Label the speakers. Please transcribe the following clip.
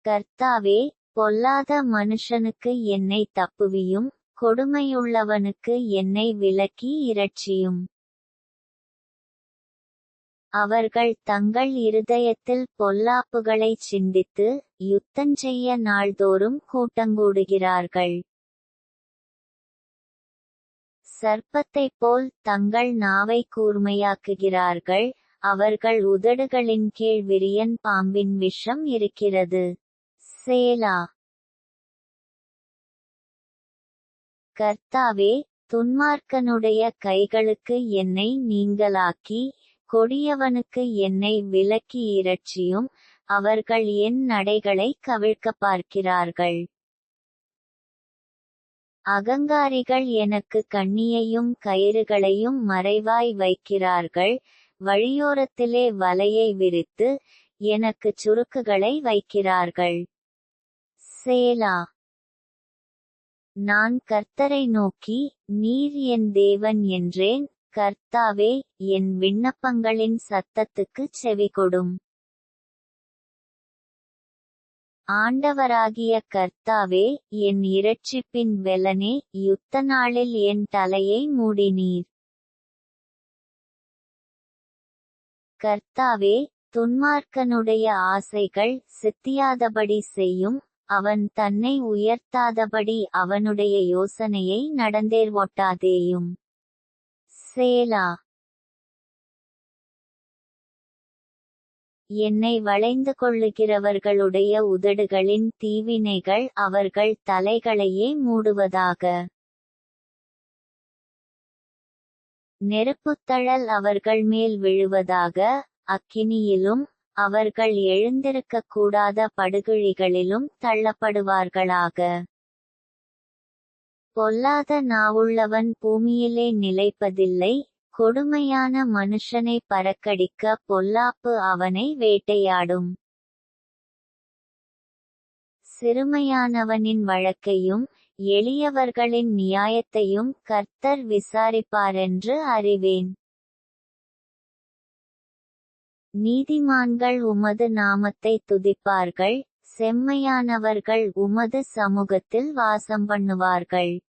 Speaker 1: கர்த்தாவே, பொல்லாத மனுஷனுக்கு என்னை தப்புவியும், கொடுமையுள்ளவனுக்கு என்னை விலக்கி இரட்சியும். அவர்கள் தங்கள் இருதயத்தில் பொல்லாப்புகளைச் சிந்தித்து, யுத்தஞ்செய்ய நாள்தோறும் கூட்டங்கூடுகிறார்கள். சர்ப்பத்தைப் போல் தங்கள் நாவை கூர்மையாக்குகிறார்கள், அவர்கள் உதடுகளின் கீழ் விரியன் பாம்பின் விஷம் இருக்கிறது. சேலா. கர்த்தாவே, துன்மார்க்கனுடைய கைகளுக்கு என்னை நீங்கலாக்கி, கொடியவனுக்கு என்னை விலக்கி இரட்சியும். அவர்கள் என் நடைகளை கவிழ்க்கப் பார்க்கிறார்கள். அகங்காரிகள் எனக்கு கண்ணியையும் கயிறுகளையும் மறைவாய் வைக்கிறார்கள். வழியோரத்திலே வலையை விரித்து, எனக்கு சுருக்குகளை வைக்கிறார்கள். சேலா. நான் கர்த்தரை நோக்கி, நீர் என் தேவன் என்றேன். கர்த்தாவே, என் விண்ணப்பங்களின் சத்தத்துக்குச் செவிகொடும். ஆண்டவராகிய கர்த்தாவே, என் இரட்சிப்பின் பெலனே, யுத்த நாளில் என் தலையை மூடினீர். கர்த்தாவே, துன்மார்க்கனுடைய ஆசைகள் சித்தியாதபடி செய்யும். அவன் தன்னை உயர்த்தாதபடி அவனுடைய யோசனையை நடந்தேர்வொட்டாதேயும். சேலா. என்னை வளைந்து கொள்ளுகிறவர்களுடைய உதடுகளின் தீவினைகள் அவர்கள் தலைகளையே மூடுவதாக. நெருப்புத்தழல் அவர்கள் மேல் விழுவதாக. அக்கினியிலும் அவர்கள் எழுந்திருக்கக் கூடாத படுகுழிகளிலும் தள்ளப்படுவார்களாக. பொல்லாத நாவுள்ளவன் பூமியிலே நிலைப்பதில்லை. கொடுமையான மனுஷனை பறக்கடிக்க பொல்லாப்பு அவனை வேட்டையாடும். சிறுமையானவனின் வழக்கையும் எளியவர்களின் நியாயத்தையும் கர்த்தர் விசாரிப்பாரென்று அறிவேன். நீதிமான்கள் உமது நாமத்தை துதிப்பார்கள். செம்மையானவர்கள் உமது சமூகத்தில் வாசம் பண்ணுவார்கள்.